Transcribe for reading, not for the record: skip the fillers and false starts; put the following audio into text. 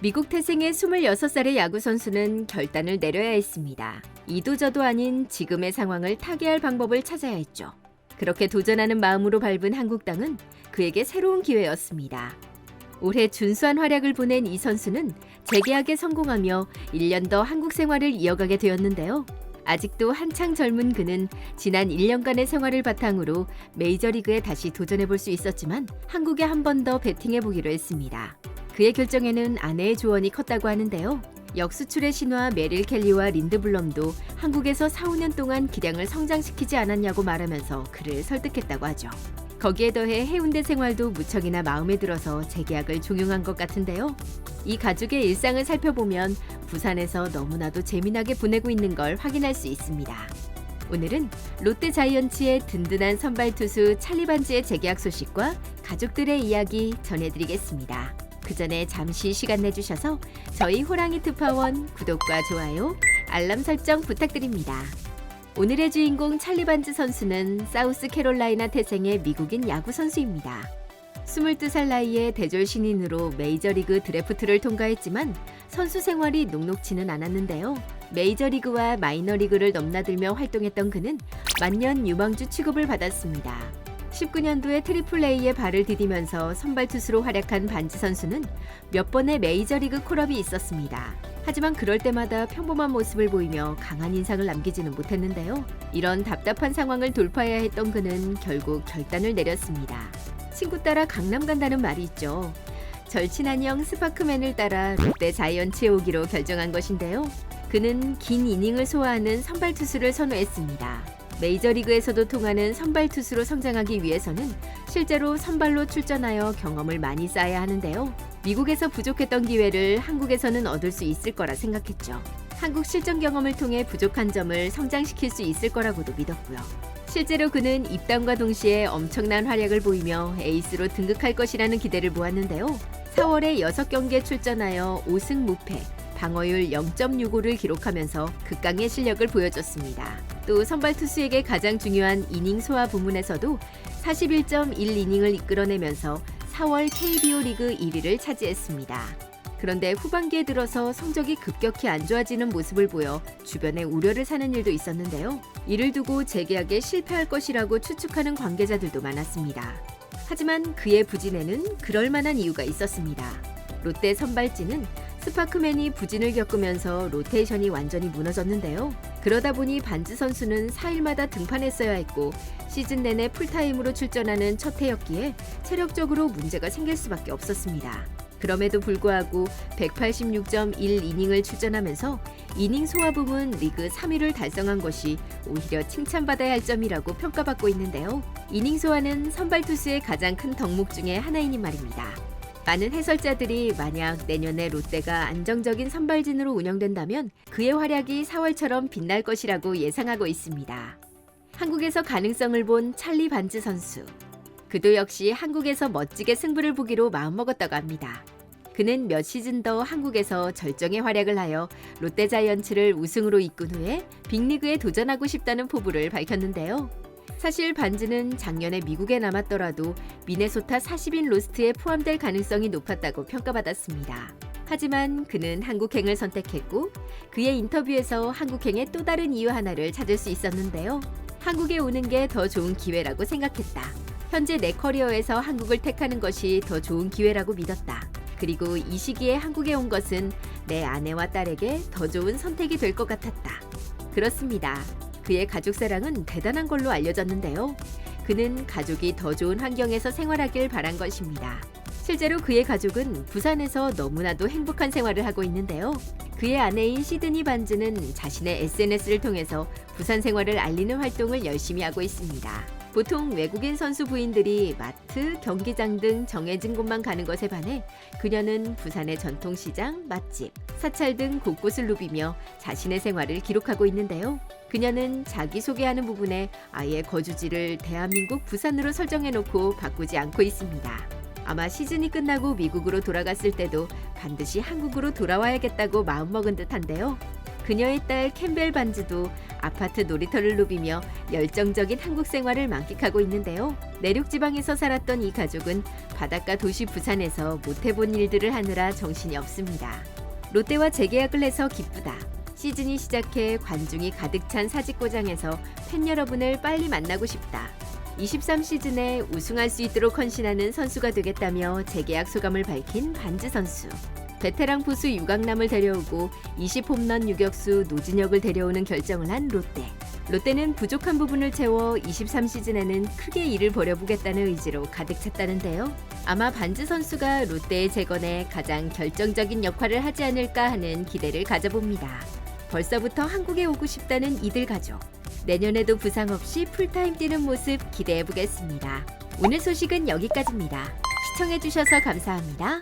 미국 태생의 26살의 야구 선수는 결단을 내려야 했습니다. 이도 저도 아닌 지금의 상황을 타개할 방법을 찾아야 했죠. 그렇게 도전하는 마음으로 밟은 한국땅은 그에게 새로운 기회였습니다. 올해 준수한 활약을 보낸 이 선수는 재계약에 성공하며 1년 더 한국 생활을 이어가게 되었는데요. 아직도 한창 젊은 그는 지난 1년간의 생활을 바탕으로 메이저리그에 다시 도전해볼 수 있었지만 한국에 한 번 더 배팅해보기로 했습니다. 그의 결정에는 아내의 조언이 컸다고 하는데요. 역수출의 신화 메릴 켈리와 린드 블럼도 한국에서 4, 5년 동안 기량을 성장시키지 않았냐고 말하면서 그를 설득했다고 하죠. 거기에 더해 해운대 생활도 무척이나 마음에 들어서 재계약을 종용한 것 같은데요. 이 가족의 일상을 살펴보면 부산에서 너무나도 재미나게 보내고 있는 걸 확인할 수 있습니다. 오늘은 롯데 자이언츠의 든든한 선발 투수 찰리 반지의 재계약 소식과 가족들의 이야기 전해드리겠습니다. 그 전에 잠시 시간 내주셔서 저희 호랑이 특파원 구독과 좋아요, 알람 설정 부탁드립니다. 오늘의 주인공 찰리 반지 선수는 사우스캐롤라이나 태생의 미국인 야구 선수입니다. 22살 나이에 대졸 신인으로 메이저리그 드래프트를 통과했지만 선수 생활이 녹록지는 않았는데요. 메이저리그와 마이너리그를 넘나들며 활동했던 그는 만년 유망주 취급을 받았습니다. 19년도에 트리플 A에 발을 디디면서 선발 투수로 활약한 반지 선수는 몇 번의 메이저리그 콜업이 있었습니다. 하지만 그럴 때마다 평범한 모습을 보이며 강한 인상을 남기지는 못했는데요. 이런 답답한 상황을 돌파해야 했던 그는 결국 결단을 내렸습니다. 친구 따라 강남 간다는 말이 있죠. 절친한 형 스파크맨을 따라 롯데 자이언츠에 오기로 결정한 것인데요. 그는 긴 이닝을 소화하는 선발 투수를 선호했습니다. 메이저리그에서도 통하는 선발 투수로 성장하기 위해서는 실제로 선발로 출전하여 경험을 많이 쌓아야 하는데요. 미국에서 부족했던 기회를 한국에서는 얻을 수 있을 거라 생각했죠. 한국 실전 경험을 통해 부족한 점을 성장시킬 수 있을 거라고도 믿었고요. 실제로 그는 입단과 동시에 엄청난 활약을 보이며 에이스로 등극할 것이라는 기대를 모았는데요. 4월에 6경기에 출전하여 5승 무패, 방어율 0.65를 기록하면서 극강의 실력을 보여줬습니다. 또 선발 투수에게 가장 중요한 이닝 소화 부문에서도 41.1이닝을 이끌어내면서 4월 KBO 리그 1위를 차지했습니다. 그런데 후반기에 들어서 성적이 급격히 안 좋아지는 모습을 보여 주변에 우려를 사는 일도 있었는데요. 이를 두고 재계약에 실패할 것이라고 추측하는 관계자들도 많았습니다. 하지만 그의 부진에는 그럴 만한 이유가 있었습니다. 롯데 선발진은 스파크맨이 부진을 겪으면서 로테이션이 완전히 무너졌는데요. 그러다 보니 반지 선수는 4일마다 등판했어야 했고 시즌 내내 풀타임으로 출전하는 첫 해였기에 체력적으로 문제가 생길 수밖에 없었습니다. 그럼에도 불구하고 186.1이닝을 출전하면서 이닝 소화 부문 리그 3위를 달성한 것이 오히려 칭찬받아야 할 점이라고 평가받고 있는데요. 이닝 소화는 선발 투수의 가장 큰 덕목 중에 하나이니 말입니다. 많은 해설자들이 만약 내년에 롯데가 안정적인 선발진으로 운영된다면 그의 활약이 4월처럼 빛날 것이라고 예상하고 있습니다. 한국에서 가능성을 본 찰리 반지 선수. 그도 역시 한국에서 멋지게 승부를 보기로 마음먹었다고 합니다. 그는 몇 시즌 더 한국에서 절정의 활약을 하여 롯데 자이언츠를 우승으로 이끈 후에 빅리그에 도전하고 싶다는 포부를 밝혔는데요. 사실 반지는 작년에 미국에 남았더라도 미네소타 40인 로스트에 포함될 가능성이 높았다고 평가받았습니다. 하지만 그는 한국행을 선택했고 그의 인터뷰에서 한국행의 또 다른 이유 하나를 찾을 수 있었는데요. 한국에 오는 게 더 좋은 기회라고 생각했다. 현재 내 커리어에서 한국을 택하는 것이 더 좋은 기회라고 믿었다. 그리고 이 시기에 한국에 온 것은 내 아내와 딸에게 더 좋은 선택이 될 것 같았다. 그렇습니다. 그의 가족 사랑은 대단한 걸로 알려졌는데요. 그는 가족이 더 좋은 환경에서 생활하길 바란 것입니다. 실제로 그의 가족은 부산에서 너무나도 행복한 생활을 하고 있는데요. 그의 아내인 시드니 반지는 자신의 SNS를 통해서 부산 생활을 알리는 활동을 열심히 하고 있습니다. 보통 외국인 선수 부인들이 마트, 경기장 등 정해진 곳만 가는 것에 반해 그녀는 부산의 전통시장, 맛집, 사찰 등 곳곳을 누비며 자신의 생활을 기록하고 있는데요. 그녀는 자기소개하는 부분에 아예 거주지를 대한민국 부산으로 설정해놓고 바꾸지 않고 있습니다. 아마 시즌이 끝나고 미국으로 돌아갔을 때도 반드시 한국으로 돌아와야겠다고 마음먹은 듯한데요. 그녀의 딸 캠벨 반즈도 아파트 놀이터를 누비며 열정적인 한국 생활을 만끽하고 있는데요. 내륙 지방에서 살았던 이 가족은 바닷가 도시 부산에서 못해본 일들을 하느라 정신이 없습니다. 롯데와 재계약을 해서 기쁘다. 시즌이 시작해 관중이 가득 찬 사직고장에서 팬 여러분을 빨리 만나고 싶다. 23시즌에 우승할 수 있도록 헌신하는 선수가 되겠다며 재계약 소감을 밝힌 반즈 선수. 베테랑 포수 유강남을 데려오고 20홈런 유격수 노진혁을 데려오는 결정을 한 롯데. 롯데는 부족한 부분을 채워 23시즌에는 크게 일을 벌여보겠다는 의지로 가득 찼다는데요. 아마 반즈 선수가 롯데의 재건에 가장 결정적인 역할을 하지 않을까 하는 기대를 가져봅니다. 벌써부터 한국에 오고 싶다는 이들 가족. 내년에도 부상 없이 풀타임 뛰는 모습 기대해보겠습니다. 오늘 소식은 여기까지입니다. 시청해주셔서 감사합니다.